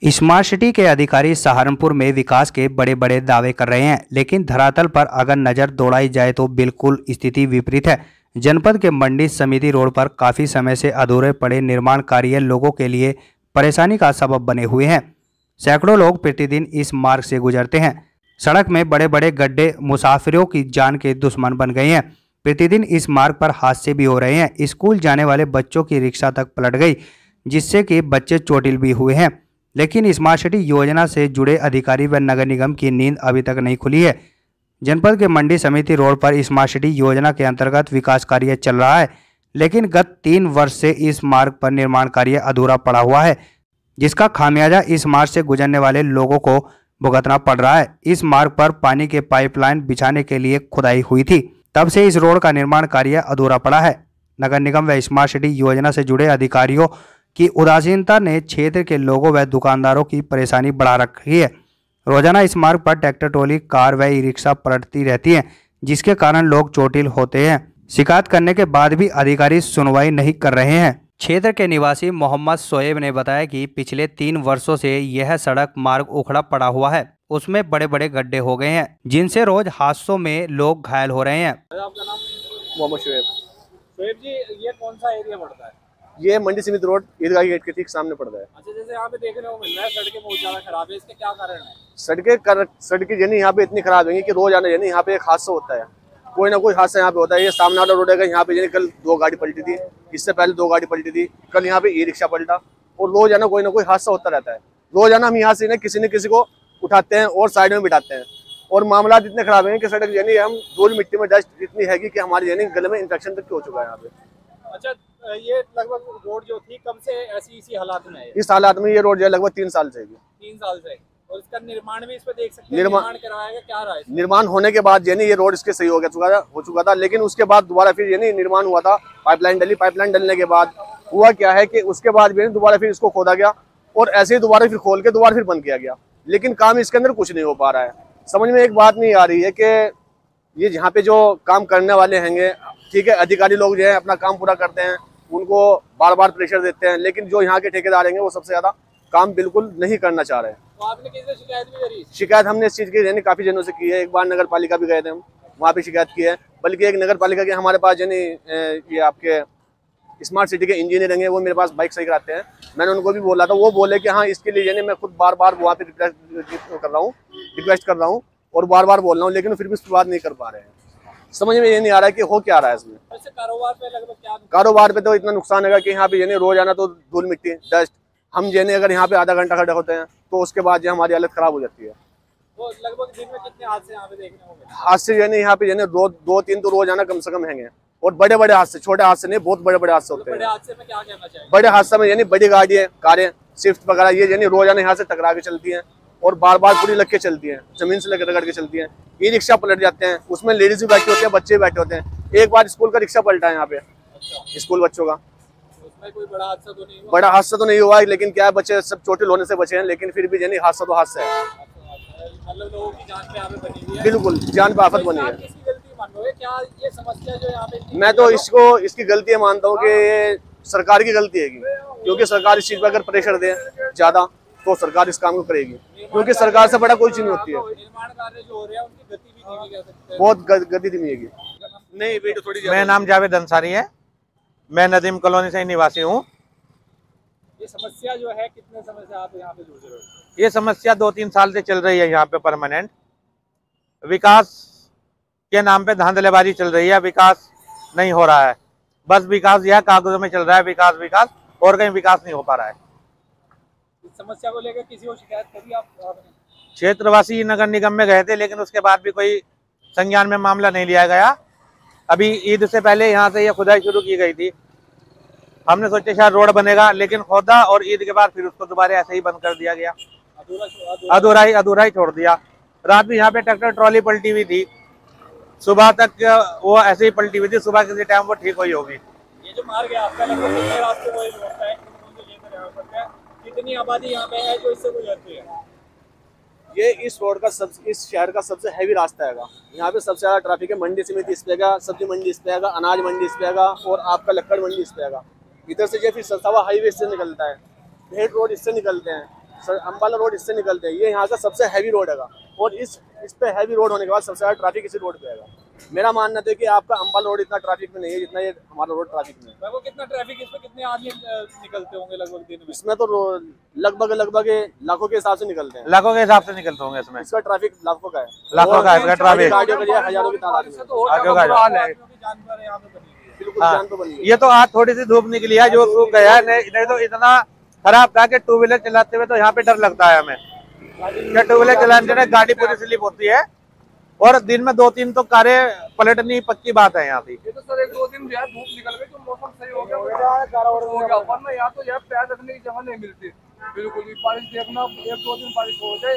Smart city के अधिकारी सहारनपुर में विकास के बड़े बड़े दावे कर रहे हैं, लेकिन धरातल पर अगर नजर दौड़ाई जाए तो बिल्कुल स्थिति विपरीत है। जनपद के मंडी समिति रोड पर काफी समय से अधूरे पड़े निर्माण कार्य लोगों के लिए परेशानी का सबब बने हुए हैं। सैकड़ों लोग प्रतिदिन इस मार्ग से गुजरते हैं। सड़क में बड़े बड़े गड्ढे मुसाफिरों की जान के दुश्मन बन गए हैं। प्रतिदिन इस मार्ग पर हादसे भी हो रहे हैं। स्कूल जाने वाले बच्चों की रिक्शा तक पलट गई, जिससे कि बच्चे चोटिल भी हुए हैं। लेकिन स्मार्ट सिटी योजना से जुड़े अधिकारी व नगर निगम की नींद अभी तक नहीं खुली है। जनपद के मंडी समिति रोड पर स्मार्ट सिटी योजना के अंतर्गत विकास कार्य चल रहा है, लेकिन गत 3 वर्ष से इस मार्ग पर निर्माण कार्य अधूरा पड़ा हुआ है, जिसका खामियाजा इस मार्ग से गुजरने वाले लोगों को भुगतना पड़ रहा है। इस मार्ग पर पानी के पाइपलाइन बिछाने के लिए खुदाई हुई थी, तब से इस रोड का निर्माण कार्य अधूरा पड़ा है। नगर निगम व स्मार्ट सिटी योजना से जुड़े अधिकारियों की उदासीनता ने क्षेत्र के लोगों व दुकानदारों की परेशानी बढ़ा रखी है। रोजाना इस मार्ग पर ट्रैक्टर ट्रॉली, कार व ई रिक्शा पलटती रहती हैं, जिसके कारण लोग चोटिल होते हैं। शिकायत करने के बाद भी अधिकारी सुनवाई नहीं कर रहे हैं। क्षेत्र के निवासी मोहम्मद शोएब ने बताया कि पिछले 3 वर्षों से यह सड़क मार्ग उखड़ा पड़ा हुआ है। उसमें बड़े बड़े गड्ढे हो गए हैं, जिनसे रोज हादसों में लोग घायल हो रहे हैं। आपका नाम? मोहम्मद शोएब। शोएब जी, ये कौन सा एरिया पड़ता है? ये मंडी समिति रोड ईदगाह गेट के ठीक सामने पड़ता है। अच्छा, जैसे यहाँ पे देखने को मिल रहा है सड़कें बहुत ज्यादा खराब है, इसके क्या कारण है? सड़कें यानी यहाँ पे इतनी खराब है कि रोज आना यानी यहाँ पे एक हादसा होता है, कोई ना कोई हादसा यहाँ पे होता है। ये सामने वाला रोड है, यहाँ पे यानी कल 2 गाड़ी पलटी थी, इससे पहले 2 गाड़ी पलटी थी, कल यहाँ पे ई रिक्शा पलटा, और रोज आना कोई ना कोई हादसा होता रहता है। रोज आना हम यहाँ से न किसी को उठाते हैं और साइड में बिठाते हैं, और मामला इतने खराब है कि सड़क यानी हम धूल मिट्टी में डस्ट इतनी है कि हमारे यानी गले में इन्फेक्शन तक हो चुका है यहाँ पे। अच्छा, ये लगभग रोड जो थी कब से ऐसी इसी हालात में है? इस हालात में ये रोड जो है लगभग 3 साल से है। 3 साल से। और इसका निर्माण भी इस पे देख सकते हैं, निर्माण करवाया गया, क्या रहा है? निर्माण होने के बाद यानी ये रोड इसके सही हो चुका था, लेकिन उसके बाद दोबारा फिर यानी निर्माण हुआ था, पाइपलाइन डली। पाइपलाइन डलने के बाद हुआ क्या है कि उसके बाद भी दोबारा फिर इसको खोदा गया, और ऐसे ही दोबारा फिर खोल के दोबारा फिर बंद किया गया, लेकिन काम इसके अंदर कुछ नहीं हो पा रहा है। समझ में एक बात नहीं आ रही है कि ये यहाँ पे जो काम करने वाले हैंगे, ठीक है, अधिकारी लोग जो है अपना काम पूरा करते हैं, उनको बार बार प्रेशर देते हैं, लेकिन जो यहाँ के ठेकेदार हैं वो सबसे ज्यादा काम बिल्कुल नहीं करना चाह रहे हैं। तो आपने किससे शिकायत भी करी? शिकायत हमने इस चीज की यानी काफी जनों से की है। एक बार नगर पालिका भी गए थे, हम वहाँ पे शिकायत की है, बल्कि एक नगर पालिका के हमारे पास यानी ये आपके स्मार्ट सिटी के इंजीनियर हैं, वो मेरे पास बाइक सही कराते हैं। मैंने उनको भी बोला था, वो बोले कि हाँ इसके लिए यानी मैं खुद बार बार वहाँ पे रिक्वेस्ट कर रहा हूँ और बार बार बोल रहा हूँ, लेकिन फिर भी शुरुआत नहीं कर पा रहे हैं। समझ में ये नहीं आ रहा है कि हो क्या रहा है इसमें। वैसे कारोबार पे लगभग क्या? कारोबार पे तो इतना नुकसान है कि यहाँ पे यानी रोज आना तो धूल मिट्टी डस्ट, हम यानी अगर यहाँ पे आधा घंटा खड़े होते हैं तो उसके बाद जो हमारी हालत खराब हो जाती है। तो लगभग दिन में कितने हादसे यहाँ पे देखने को मिले? हादसे यानी यहाँ पे यानी 2-3 तो रोज आना कम से कम हैंगे, और बड़े बड़े हादसे, छोटे हादसे नहीं, बहुत बड़े बड़े हादसे होते हैं। बड़े हादसे में क्या कहना चाहिए? बड़े हादसे में यानी बड़ी गाड़ियाँ, कारें, स्विफ्ट वगैरह, ये यानी रोज आना यहाँ से टकरा के चलती है और बार बार पूरी लग के चलती है, जमीन से रगड़ के चलती है। ई रिक्शा पलट जाते हैं, उसमें लेडीज भी बैठी होती है, बच्चे भी बैठे होते हैं। एक बार स्कूल का रिक्शा पलटा है यहाँ पे। अच्छा। स्कूल बच्चों का। उसमें कोई बड़ा हादसा तो नहीं हुआ? बड़ा हादसा तो नहीं हुआ, लेकिन क्या है, बच्चे सब चोटिल होने से बचे हैं, लेकिन फिर भी यानी हादसा तो हादसा है। मतलब लोगों की जान पे यहाँ पे बनी हुई है। बिल्कुल जान पे आफत बनी है। किसकी गलती मानोगे? क्या ये समस्या जो यहाँ पे? मैं तो इसकी गलती मानता हूँ कि ये सरकार की गलती है, क्योंकि सरकार इस चीज पर अगर प्रेशर दे ज्यादा तो सरकार इस काम को करेगी, क्योंकि सरकार से बड़ा कोई चीज नहीं होती है। निर्माण कार्य जो हो रहे हैं उनकी गति भी धीमी कह सकते हैं। बहुत गति धीमी है। नहीं वीडियो थोड़ी। मेरा नाम जावेद अंसारी है, मैं नदीम कॉलोनी से ही निवासी हूँ। ये समस्या जो है कितने समय से आप यहाँ पे जूझ रहे हो? ये समस्या 2-3 साल से चल रही है यहाँ पे परमानेंट। विकास के नाम पे धांधलेबाजी चल रही है, विकास नहीं हो रहा है। बस विकास यह कागजों में चल रहा है, विकास विकास, और कहीं विकास नहीं हो पा रहा है। इस समस्या को लेकर किसी को शिकायत करी आपने? क्षेत्रवासी नगर निगम में गए थे, लेकिन उसके बाद भी कोई संज्ञान में मामला नहीं लिया गया। अभी ईद से पहले यहाँ से ये खुदाई शुरू की गई थी, हमने सोचा शायद रोड बनेगा, लेकिन खोदा और ईद के बाद फिर उसको दोबारा ऐसे ही बंद कर दिया गया, अधूरा ही छोड़ दिया। रात भी यहाँ पे ट्रैक्टर ट्रॉली पलटी हुई थी, सुबह तक वो ऐसे ही पलटी हुई थी, सुबह किसी टाइम वो ठीक हुई होगी। ये जो मार्ग है आपका लगभग कितने रास्ते को जोड़ता है? कितनी आबादी यहाँ पे है जो इससे गुजरती है? ये इस रोड का इस शहर का सबसे हैवी रास्ता है। यहाँ पे सबसे ज्यादा ट्रैफिक है। मंडी समिति इस पे आएगा, सब्जी मंडी इस पे आएगा, अनाज मंडी इस पे आएगा, और आपका लक्कड़ मंडी इस पे आएगा। इधर से जो फिर ससावा हाईवे से निकलता है, भेड़ रोड इससे निकलते हैं, अम्बाला रोड इससे निकलते हैं, ये यहाँ का सबसे हैवी रोड है और इस पे हैवी रोड होने के बाद सबसे ज़्यादा ट्रैफिक इसी रोड पे है। मेरा मानना था कि आपका अम्बाला रोड इतना ट्रैफिक में नहीं है जितना ये हमारा रोड ट्रैफिक में है। कितना ट्रैफिक, इसमें कितने आदमी निकलते होंगे लगभग दिन में? इसमें तो लगभग लाखों के हिसाब से निकलते हैं, लाखों के हिसाब से निकलते होंगे इसमें। इसका ट्रैफिक लाखों का है, लाखों का है ट्रैफिक, गाड़ियों के लिए हजारों की तादाद में। बिल्कुल जान तो बनी है। ये तो आज थोड़ी सी धूप निकली है जो सूख गया है, नहीं तो इतना खराब था कि टू व्हीलर चलाते हुए तो यहाँ पे डर लगता है हमें। क्या टू व्हीलर चलाने में गाड़ी पूरी स्लिप होती है और दिन में 2-3 तो कारें पलटनी पक्की बात है यहाँ की। ये तो सर 1-2 दिन यार धूप निकल गई तो मौसम सही हो गया, वरना यहाँ तो यार पैर रखने की जगह नहीं मिलती बिल्कुल भी। बारिश देखना 1-2 दिन बारिश हो जाए